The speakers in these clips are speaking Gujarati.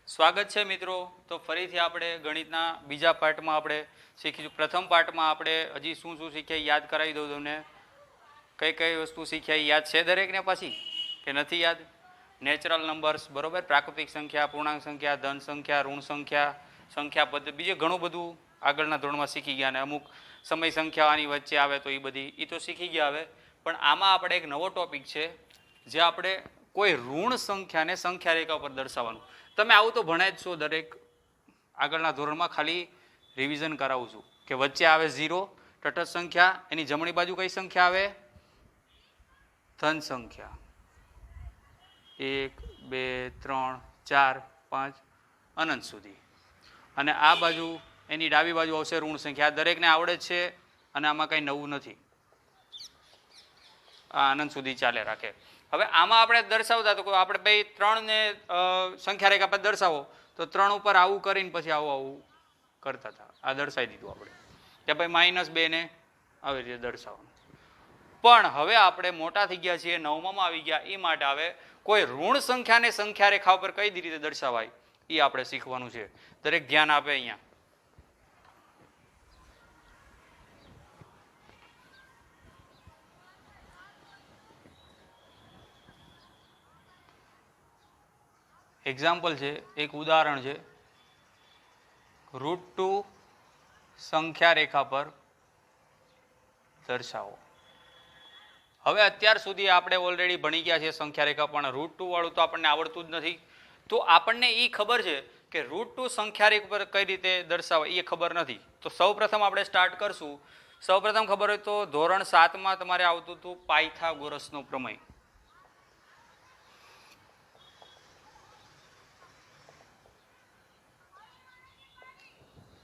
સ્વાગત છે મિત્રો. તો ફરીથી આપણે ગણિતના બીજા પાર્ટમાં આપણે શીખીશું. પ્રથમ પાર્ટમાં આપણે હજી શું શું શીખ્યા યાદ કરાવી દઉં તમને. કઈ કઈ વસ્તુ શીખ્યા યાદ છે દરેકને પાછી કે નથી યાદ? નેચરલ નંબર્સ, બરોબર, પ્રાકૃતિક સંખ્યા, પૂર્ણાંક સંખ્યા, ધન સંખ્યા, ઋણ સંખ્યા, સંખ્યા પદ્ધતિ, બીજું ઘણું બધું આગળના ધોરણમાં શીખી ગયા. અને અમુક સમય સંખ્યાની વચ્ચે આવે તો એ બધી એ તો શીખી ગયા. હવે પણ આમાં આપણે એક નવો ટોપિક છે જે આપણે કોઈ ઋણ સંખ્યાને સંખ્યા રેખા પર દર્શાવવાનું. તમે આવું તો ભણાય જ છો દરેક આગળના ધોરણમાં, ખાલી રિવિઝન કરાવું છું કે વચ્ચે આવે 0 તટસ્થ સંખ્યા, એની જમણી બાજુ કઈ સંખ્યા આવે? ધન સંખ્યા. 1 2 3 4 5 અનંત સુધી. અને આ બાજુ એની ડાબી બાજુ આવશે ઋણ સંખ્યા. આ દરેકને આવડે જ છે અને આમાં કંઈ નવું નથી. આ અનંત સુધી ચાલે રાખે. હવે આમાં આપણે દર્શાવતા તો આપણે ભાઈ 3 ને સંખ્યા રેખા પર દર્શાવો તો 3 ઉપર આવું કરીને પછી આવું કરતા હતા. આ દર્શાવી દીધું આપણે કે ભાઈ -2 ને આવી રીતે દર્શાવવાનું. પણ હવે આપણે મોટા થઈ ગયા છીએ, 9માં આવી ગયા, એ માટે આવે કોઈ ઋણ સંખ્યાને સંખ્યા રેખા ઉપર કઈ રીતે દર્શાવાય એ આપણે શીખવાનું છે. દરેક ધ્યાન આપે અહીંયા. એક્ઝામ્પલ છે, એક ઉદાહરણ છે, √2 સંખ્યા રેખા પર દર્શાવો. હવે અત્યાર સુધી આપણે ઓલરેડી ભણી ગયા છે સંખ્યા રેખા, પણ √2 વાળું તો આપણને આવડતું જ નથી. તો આપણને એ ખબર છે કે √2 સંખ્યા રેખા પર કઈ રીતે દર્શાવે એ ખબર નથી. તો સૌપ્રથમ આપણે સ્ટાર્ટ કરશું. સૌપ્રથમ ખબર હોય તો ધોરણ 7માં તમારે આવતું હતું પાયથાગોરસનો પ્રમેય.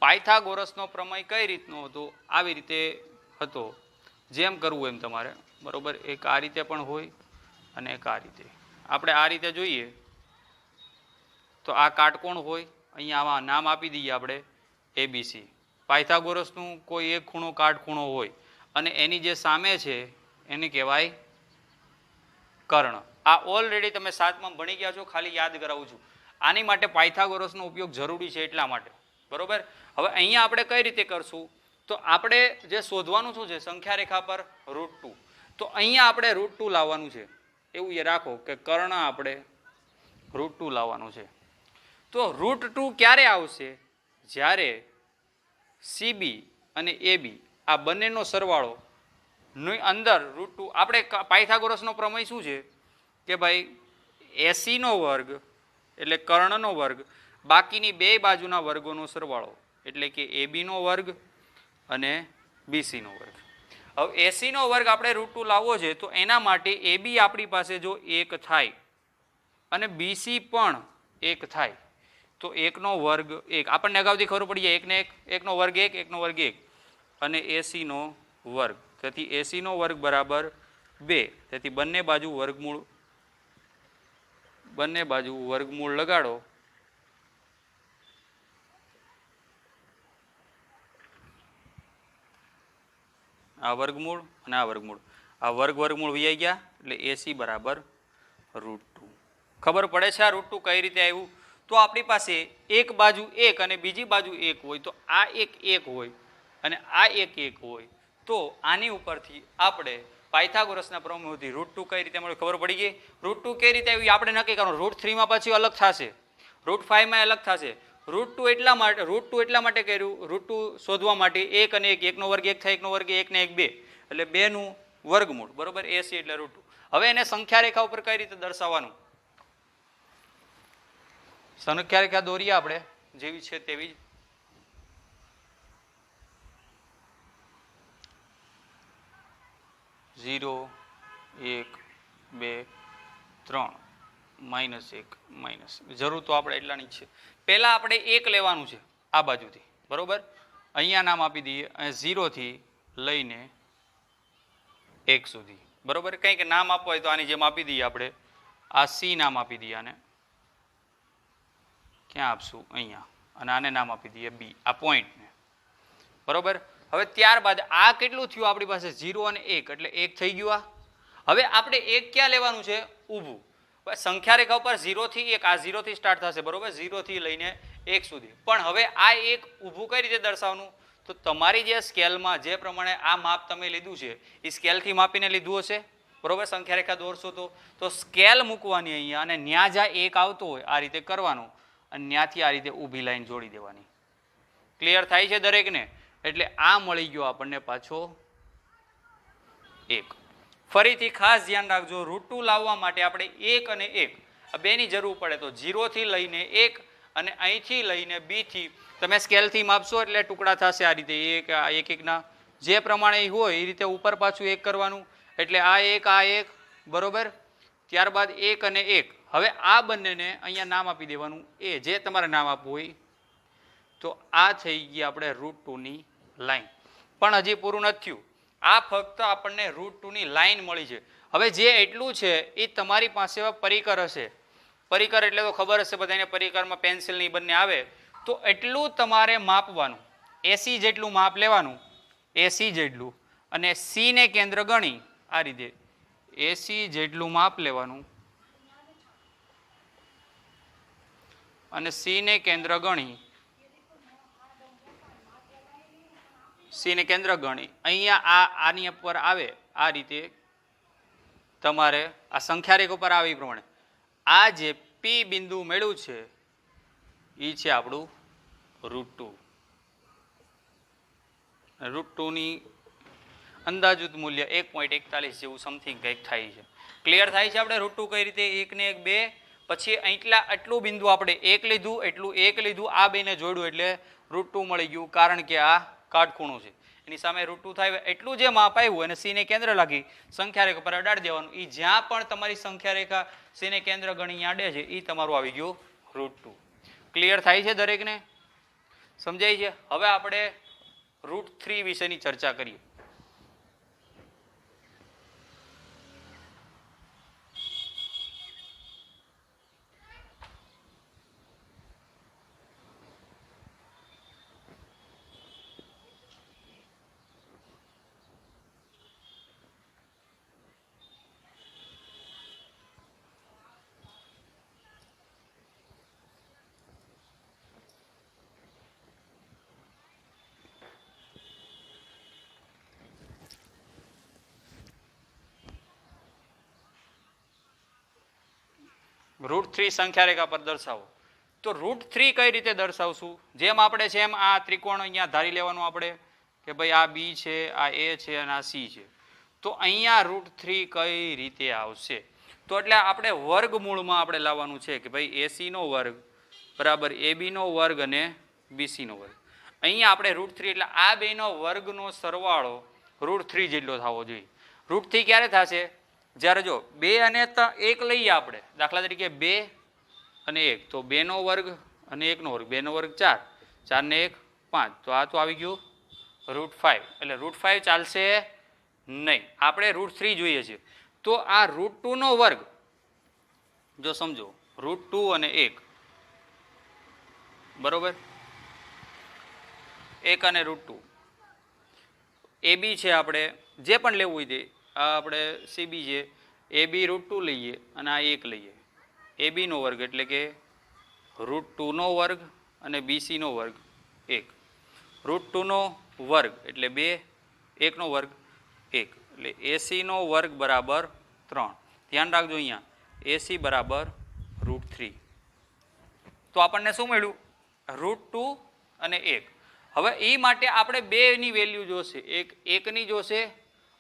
પાયથાગોરસનો પ્રમેય કઈ રીતનો હતો? આવી રીતે હતો. જેમ કરવું એમ તમારે, બરોબર. એક આ રીતે પણ હોય અને એક આ રીતે. આપણે આ રીતે જોઈએ તો આ કાટકોણ હોય, અહીંયા આમાં નામ આપી દઈએ આપણે ABC. પાયથાગોરસનું કોઈ એક ખૂણો કાટખૂણો હોય અને એની જે સામે છે એને કહેવાય કર્ણ. આ ઓલરેડી તમે 7માં ભણી ગયા છો, ખાલી યાદ કરાવું છું. આની માટે પાયથાગોરસનો ઉપયોગ જરૂરી છે એટલા માટે, બરોબર. હવે અહીંયા આપણે કઈ રીતે કરશું? તો આપણે જે શોધવાનું શું છે સંખ્યા રેખા પર √2. તો અહીંયા આપણે √2 લાવવાનું છે. એવું એ રાખો કે કર્ણ આપણે √2 લાવવાનું છે. તો √2 ક્યારે આવશે? જ્યારે CB અને AB આ બંનેનો સરવાળો ની અંદર √2. આપણે પાયથાગોરસનો પ્રમેય શું છે કે ભાઈ AC નો વર્ગ એટલે કર્ણનો વર્ગ બાકીની બે બાજુના વર્ગોનો સરવાળો એટલે કે AB નો વર્ગ અને BC નો વર્ગ. હવે AC નો વર્ગ આપણે √2 લાવવો છે તો એના માટે AB આપણી પાસે જો 1 થાય અને BC પણ 1 થાય તો 1 નો વર્ગ 1. આપણને અગાઉથી ખબર પડી જાય 1 ને 1 નો વર્ગ 1, 1 નો વર્ગ 1 અને AC નો વર્ગ. તેથી AC નો વર્ગ બરાબર 2. તેથી બંને બાજુ વર્ગમૂળ લગાડો. આ વર્ગમૂળ અને આ વર્ગમૂળ, આ વર્ગમૂળ વહી ગયા એટલે AC બરાબર √2. ખબર પડે છે આ √2 કઈ રીતે આવ્યું? તો આપણી પાસે એક બાજુ 1 અને બીજી બાજુ 1 હોય તો આ એક 1 હોય અને આ એક 1 હોય તો આની ઉપરથી આપણે પાયથાગોરસના પ્રમેયથી √2 કઈ રીતે મળે ખબર પડી ગઈ. √2 કઈ રીતે આવ્યું આપણે નક્કી કરવાનું. √3 માં પછી અલગ થશે, √5 માં અલગ થશે. √2 એટલા માટે કર્યું, √2 શોધવા માટે 1 અને 1, 1 નો વર્ગ 1 થાય, 1 નો વર્ગ 1 ને 1 2 એટલે 2 નું વર્ગમૂળ, બરોબર. AC એટલે √2. હવે એને સંખ્યા રેખા ઉપર કઈ રીતે દર્શાવવાનું? સંખ્યા રેખા દોરીએ આપણે જેવી છે તેવી. ઝીરો 1 2 3 -1 જરૂર તો આપણે એટલાની જ છે. પહેલા આપણે 1 લેવાનું છે આ બાજુથી, બરોબર. અહીંયા નામ આપી દઈએ 0 થી લઈને 1 સુધી, બરોબર. કંઈક નામ આપવું હોય તો આની જેમ આપી દઈએ આપણે. આ C નામ આપી દઈએ આને. ક્યાં આપશું? અહીંયા. અને આને નામ આપી દઈએ B, આ પોઈન્ટને, બરોબર. હવે ત્યારબાદ આ કેટલું થયું આપણી પાસે? 0 અને 1 એટલે 1 થઈ ગયું. આ હવે આપણે 1 ક્યાં લેવાનું છે? ઊભું. સંખ્યા રેખા ઉપર 0 થી 1 આ 0 થી સ્ટાર્ટ થશે બરોબર 0 થી લઈને 1 સુધી પણ હવે આ એક ઊભું કઈ રીતે દર્શાવવાનું તો તમારી જે સ્કેલમાં જે પ્રમાણે આ માપ તમે લીધું છે એ સ્કેલથી માપીને લીધું હશે બરોબર સંખ્યા રેખા દોરશો તો સ્કેલ મૂકવાની અહીંયા અને ન્યા જ્યાં 1 આવતો હોય આ રીતે કરવાનું અને ન્યાથી આ રીતે ઊભી લાઈન જોડી દેવાની ક્લિયર થાય છે દરેકને એટલે આ મળી ગયો આપણને પાછો 1 ફરીથી ખાસ ધ્યાન રાખજો √2 લાવવા માટે આપણે 1 અને 1 આ બેની જરૂર પડે તો 0 થી લઈને 1 અને અહીંથી લઈને b થી તમે સ્કેલથી માપશો એટલે ટુકડા થશે આ રીતે એક એકના જે પ્રમાણે હોય એ રીતે ઉપર પાછું 1 કરવાનું એટલે આ 1 બરોબર ત્યારબાદ 1 અને 1 હવે આ બંનેને અહીંયા નામ આપી દેવાનું એ જે તમારે નામ આપવું હોય તો આ થઈ ગઈ આપણે √2 ની લાઈન પણ હજી પૂરું નથી થયું આ ફક્ત આપણને √2 ની લાઈન મળી છે હવે જે એટલું છે એ તમારી પાસે પરિકર હશે પરિકર એટલે તો ખબર હશે બધાને પરિકરમાં પેન્સિલની બંને આવે તો એટલું તમારે માપવાનું એસી જેટલું માપ લેવાનું એસી જેટલું અને સી ને કેન્દ્ર ગણી આ રીતે એસી જેટલું માપ લેવાનું અને સી ને કેન્દ્ર ગણી સી ને કેન્દ્ર ગણી અહીંયા આની ઉપર આવે આ રીતે તમારે આ સંખ્યા રેખા ઉપર આવે એ પ્રમાણે આ જે પી બિંદુ મળ્યું છે એ છે આપણું √2 √2 ની અંદાજિત મૂલ્ય 1.41 જેવું સમથિંગ કંઈક થાય છે ક્લિયર થાય છે આપણે √2 કઈ રીતે 1 ને 1 2 પછી આટલું બિંદુ આપણે 1 લીધું એટલું 1 લીધું આ બેને જોડ્યું એટલે √2 મળી ગયું કારણ કે આ કાટખૂણું છે એની સામે √2 થાય એટલું જે માપ આવ્યું અને સી ને કેન્દ્ર લાગી સંખ્યા રેખા પર અડાડી દેવાનું એ જ્યાં પણ તમારી સંખ્યા રેખા સી ને કેન્દ્ર ગણી આડે છે એ તમારું આવી ગયું √2 ક્લિયર થાય છે દરેકને સમજાય છે હવે આપણે √3 વિશેની ચર્ચા કરીએ √3 સંખ્યા રેખા પર દર્શાવો તો √3 કઈ રીતે દર્શાવશું જેમ આપણે છે એમ આ ત્રિકોણ અહીંયા ધારી લેવાનું આપણે કે ભાઈ આ બી છે આ એ છે અને આ સી છે તો અહીંયા √3 કઈ રીતે આવશે તો એટલે આપણે વર્ગમૂળમાં આપણે લાવવાનું છે કે ભાઈ એસી નો વર્ગ બરાબર એબી નો વર્ગ અને બીસી નો વર્ગ અહીંયા આપણે √3 એટલે આ બેનો વર્ગનો સરવાળો √3 જેટલો થવો જોઈએ √3 ક્યારે થશે જ્યારે જો 2 અને 1 લઈએ આપણે દાખલા તરીકે 2 અને 1 તો 2 નો વર્ગ અને 1 નો વર્ગ 2 નો વર્ગ 4 4 ને 1 5 તો આ તો આવી ગયું √5 એટલે √5 ચાલશે નહીં આપણે √3 જોઈએ છે તો આ √2 નો વર્ગ જો સમજો √2 અને 1 બરોબર 1 અને √2 AB છે આપણે જે પણ લેવું હોય તે આપણે સીબી છે એબી √2 લઈએ અને આ 1 લઈએ એબી નો વર્ગ એટલે કે √2 નો વર્ગ અને બીસી નો વર્ગ 1 √2 નો વર્ગ એટલે 2 1 નો વર્ગ 1 એટલે એસી નો વર્ગ બરાબર 3 ધ્યાન રાખજો અહીંયા એસી બરાબર √3 તો આપણને શું મળ્યું √2 અને 1 હવે એ માટે આપણે બેની વેલ્યુ જોશે એક 1 ની જોશે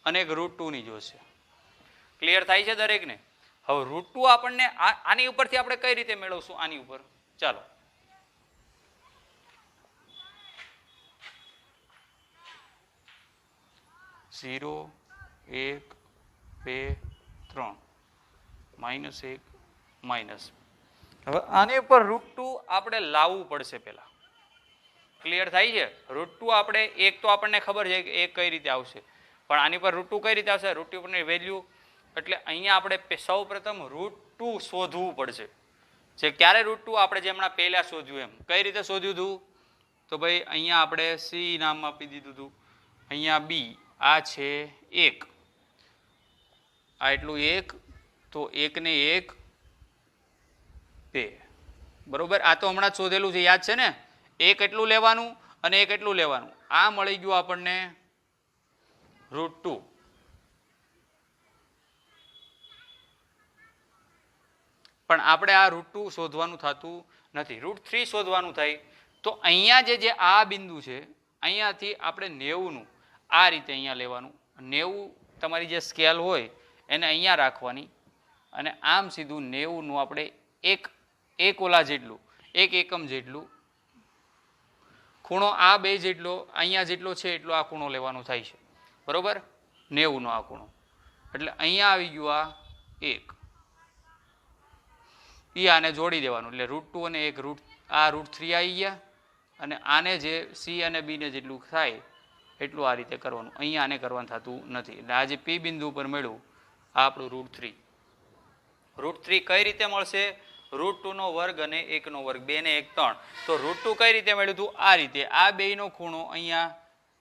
અને એક √2 ની જોશે ક્લિયર થાય છે દરેકને હવે √2 આપણને આની ઉપરથી આપણે કઈ રીતે મેળવશું આની ઉપર ચાલો ઝીરો 1 2 3 -1 માઇનસ હવે આની ઉપર √2 આપણે લાવવું પડશે પહેલા ક્લિયર થાય છે √2 આપણે એક તો આપણને ખબર છે કે એક કઈ રીતે આવશે પણ આની પર √2 કઈ રીતે આવશે √2 પરની વેલ્યુ એટલે અહીંયા આપણે સૌ પ્રથમ √2 શોધવું પડશે જે ક્યારે √2 આપણે જે હમણાં પહેલા શોધ્યું એમ કઈ રીતે શોધ્યું હતું તો ભાઈ અહીંયા આપણે સી નામ આપી દીધું હતું અહીંયા બી આ છે 1 આ એટલું 1 તો 1 ને 1 2 બરોબર. આ તો હમણાં જ શોધેલું છે, યાદ છે ને? એક એટલું લેવાનું અને એક એટલું લેવાનું. આ મળી ગયું આપણને √2. પણ આપણે આ √2 શોધવાનું થતું નથી, √3 શોધવાનું થાય. તો અહીંયા જે આ બિંદુ છે, અહીંયાથી આપણે 90નું આ રીતે અહીંયા લેવાનું. 90 તમારી જે સ્કેલ હોય એને અહીંયા રાખવાની અને આમ સીધું 90નું આપણે એક ઓલા જેટલું, એક એકમ જેટલું ખૂણો આ બે જેટલો અહીંયા જેટલો છે એટલો આ ખૂણો લેવાનો થાય છે, બરોબર? 90નો આ ખૂણો. એટલે અહીંયા આવી ગયું આ 1, એ આને જોડી દેવાનું. એટલે √2 અને 1 આ √3 આવી ગયા અને આને જે સી અને બીને જેટલું થાય એટલું આ રીતે કરવાનું. અહીંયા આને કરવાનું થતું નથી. એટલે આ જે પી બિંદુ ઉપર મળ્યું આ આપણું √3. √3 કઈ રીતે મળશે? √2 નો વર્ગ અને 1 નો વર્ગ, 2 ને 1 3. તો √2 કઈ રીતે મળ્યું હતું? આ રીતે. આ બેયનો ખૂણો અહીંયા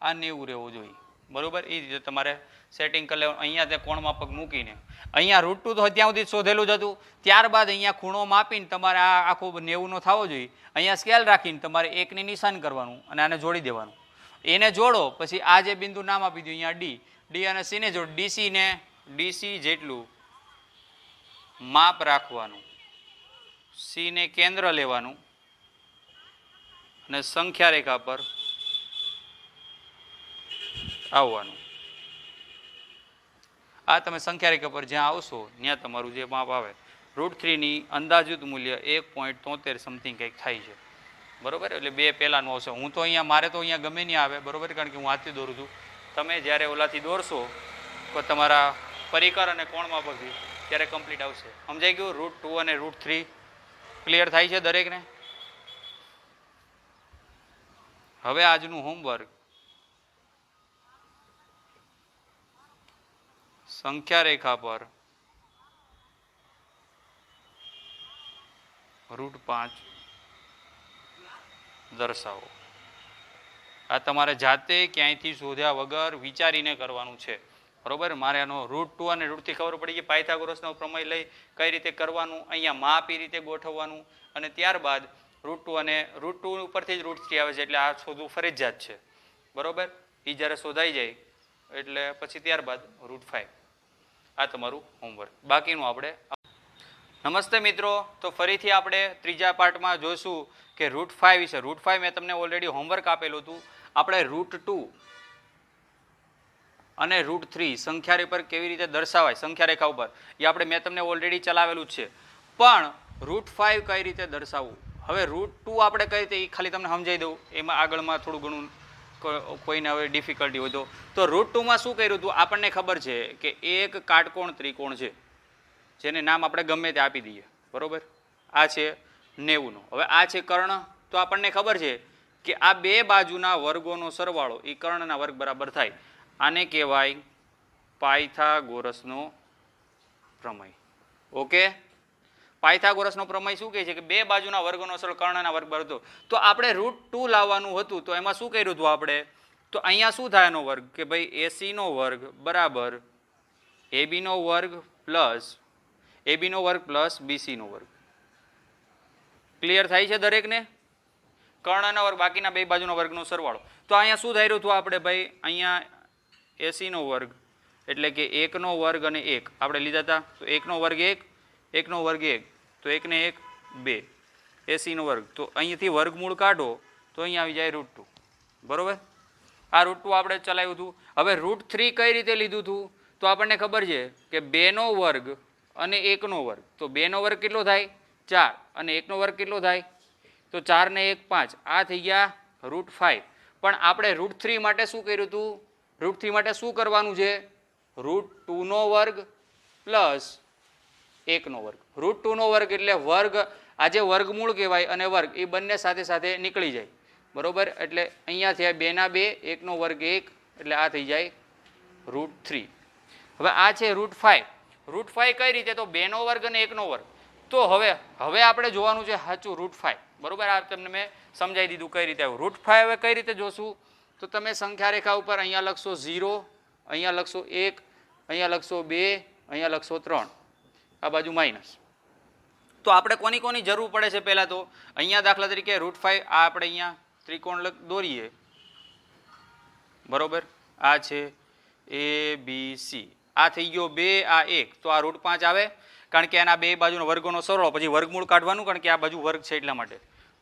આ 90 રહેવો જોઈએ, બરોબર? એ રીતે તમારે સેટિંગ કરી લેવાનું. અહીંયા તે કોણ માપક મૂકીને અહીંયા √2 તો ત્યાં સુધી શોધેલું જ હતું. ત્યારબાદ અહીંયા ખૂણો માપીને તમારે આ આખો 90નો થવો જોઈએ. અહીંયા સ્કેલ રાખીને તમારે 1ની નિશાન કરવાનું અને આને જોડી દેવાનું. એને જોડો પછી આ જે બિંદુ નામ આપી દો અહીંયા ડી અને સી ને જોડો. ડીસી જેટલું માપ રાખવાનું, સી ને કેન્દ્ર લેવાનું અને સંખ્યા રેખા પર આવવાનું. આ તમે સંખ્યા રેખા પર જ્યાં આવશો ત્યાં તમારું જે માપ આવે √3 ની અંદાજિત મૂલ્ય 1.73 સમથિંગ કંઈક થાય છે, બરોબર? એટલે 2 પહેલાનું આવશે. હું તો અહીંયા મારે તો અહીંયા ગમે નહીં આવે, બરોબર? કારણ કે હું હાથથી દોરું છું. તમે જ્યારે ઓલાથી દોરશો તો તમારા પરિકર અને કોણ માપકથી ત્યારે કમ્પ્લીટ આવશે. સમજાઈ ગયું? √2 અને √3 ક્લિયર થાય છે દરેકને? હવે આજનું હોમવર્ક સંખ્યા રેખા પર √5 દર્શાવો. આ તમારે જાતે ક્યાંયથી શોધ્યા વગર વિચારીને કરવાનું છે, બરોબર? મારે આનો √2 અને √3 ખબર પડી ગઈ. પાયથાગોરસનો પ્રમેય લઈ કઈ રીતે કરવાનું, અહીંયા માપ એ રીતે ગોઠવવાનું અને ત્યારબાદ √2 અને √2 ઉપરથી જ √3 આવે છે એટલે આ શોધવું ફરજિયાત છે, બરોબર? એ જ્યારે શોધાઈ જાય એટલે પછી ત્યારબાદ √5. આ તમારું હોમવર્ક. બાકીનું આપણે નમસ્તે મિત્રો, તો ફરીથી આપણે ત્રીજા પાર્ટમાં જોઈશું કે √5 વિશે. √5 મેં તમને ઓલરેડી હોમવર્ક આપેલું હતું. આપણે √2 અને √3 સંખ્યા રેખા પર કેવી રીતે દર્શાવાય સંખ્યા રેખા ઉપર એ મેં તમને ઓલરેડી ચલાવેલું જ છે. પણ √5 કઈ રીતે દર્શાવવું, હવે √2 આપણે કઈ રીતે એ ખાલી તમને સમજાવી દઉં. એમાં આગળમાં થોડું ઘણું કોઈને હવે ડિફિકલ્ટી હોય તો √2માં શું કર્યું હતું? આપણને ખબર છે કે એક કાટકોણ ત્રિકોણ છે જેને નામ આપણે ગમે તે આપી દઈએ, બરોબર? આ છે 90નો. હવે આ છે કર્ણ. તો આપણને ખબર છે કે આ બે બાજુના વર્ગોનો સરવાળો એ કર્ણના વર્ગ બરાબર થાય. આને કહેવાય પાયથાગોરસનો પ્રમેય. ઓકે? પાયથાગોરસનો પ્રમેય શું કહે છે કે બે બાજુના વર્ગોનો સરળ કર્ણના વર્ગ બરાબર. તો આપણે √2 લાવવાનું હતું તો એમાં શું કર્યું હતું આપણે? તો અહીંયા શું થાય એનો વર્ગ કે ભાઈ AC નો વર્ગ બરાબર AB નો વર્ગ પ્લસ BC નો વર્ગ. ક્લિયર થાય છે દરેકને? કર્ણના વર્ગ બાકીના બે બાજુના વર્ગનો સરવાળો. તો અહીંયા શું થઈ રહ્યું હતું આપણે ભાઈ? અહીંયા AC નો વર્ગ એટલે કે 1 નો વર્ગ અને 1 આપણે લીધા હતા. તો 1 નો વર્ગ 1, 1 નો વર્ગ 1, તો 1 ને 1 2. AC નો વર્ગ તો અહીંયાથી વર્ગમૂળ કાઢો તો અહીંયા આવી જાય √2, બરોબર? આ √2 આપણે ચલાવ્યું હતું. હવે √3 કઈ રીતે લીધું હતું? તો આપણને ખબર છે કે 2 નો વર્ગ અને 1 નો વર્ગ. તો 2 નો વર્ગ કેટલો થાય? 4 અને 1 નો વર્ગ કેટલો થાય? તો 4 ને 1 5. આ થઈ ગયા √5. પણ આપણે √3 માટે શું કર્યું હતું? √3 માટે શું કરવાનું છે? √2 નો વર્ગ પ્લસ 1 નો વર્ગ. √2 નો વર્ગ એટલે વર્ગ, આજે વર્ગમૂળ કહેવાય અને વર્ગ એ બંને સાથે સાથે નીકળી જાય, બરોબર? એટલે અહીંયા થયા 2 ના 2, 1 નો વર્ગ 1 એટલે આ થઈ જાય √3. હવે આ છે √5. √5 કઈ રીતે? તો 2 નો વર્ગ અને 1 નો વર્ગ. તો હવે આપણે જોવાનું છે સાચું √5, બરોબર? આ તમને મેં સમજાવી દીધું કઈ રીતે આવ્યું. √5 હવે કઈ રીતે જોશું? તો તમે સંખ્યા રેખા ઉપર અહીંયા લખશો 0, અહીંયા લખશો 1, અહીંયા લખશો 2, અહીંયા લખશો 3, આ બાજુ માઇનસ. તો આપણે કોની કોની જરૂર પડે છે પહેલાં તો અહીંયા દાખલા તરીકે √5 આ આપણે અહીંયા ત્રિકોણ દોરીએ બરોબર આ છે ABC આ થઈ ગયો 2 આ 1 તો આ √5 આવે કારણ કે આના બે બાજુનો વર્ગોનો સરવાળો પછી વર્ગમૂળ કાઢવાનું કારણ કે આ બાજુ વર્ગ છે એટલા માટે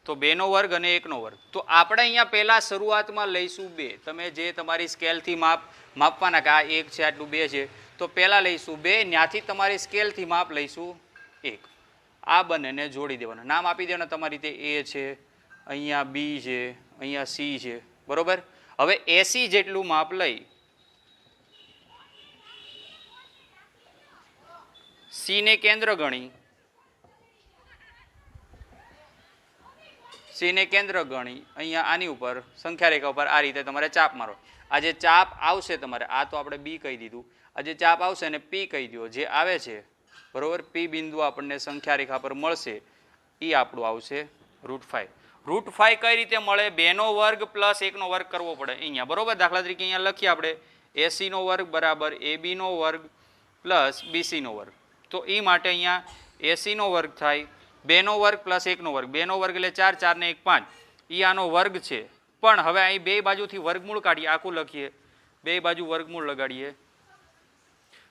તો 2નો વર્ગ અને 1નો વર્ગ તો આપણે અહીંયા પહેલાં શરૂઆતમાં લઈશું 2 તમે જે તમારી સ્કેલથી માપવાના કે આ 1 છે આટલું 2 છે તો પહેલાં લઈશું 2 ત્યાંથી તમારી સ્કેલથી માપ લઈશું 1 આ બંનેને જોડી દેવાના નામ આપી દેવાના તમારી રીતે A છે અહીંયા B છે અહીંયા C છે બરોબર હવે 80 જેટલું માપ લઈ C ને કેન્દ્ર ગણી અહીંયા આની ઉપર સંખ્યા રેખા ઉપર આ રીતે તમારે ચાપ મારો આ જે ચાપ આવશે તમારે આ તો આપણે B કહી દીધું આ જે ચાપ આવશે એને P કહી દો જે આવે છે બરોબર P બિંદુ આપણને સંખ્યા રેખા પર મળશે એ આપણું આવશે √5 √5 કઈ રીતે મળે 2નો વર્ગ પ્લસ 1નો વર્ગ કરવો પડે અહીંયા બરોબર દાખલા તરીકે અહીંયા લખીએ આપણે AC નો વર્ગ બરાબર AB નો વર્ગ પ્લસ BC નો વર્ગ તો એ માટે અહીંયા AC નો વર્ગ થાય 2નો વર્ગ પ્લસ 1નો વર્ગ 2નો વર્ગ એટલે 4 4 ને 1 5 એ આનો વર્ગ છે પણ હવે અહીં બે બાજુથી વર્ગમૂળ કાઢીએ આખું લખીએ બે બાજુ વર્ગમૂળ લગાડીએ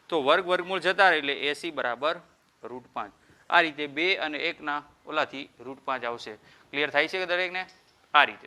તો વર્ગમૂળ જતા રહે એટલે AC બરાબર √5 આ રીતે 2 અને 1ના ઓલાથી √5 આવશે ક્લિયર થાય છે કે દરેકને આ રીતે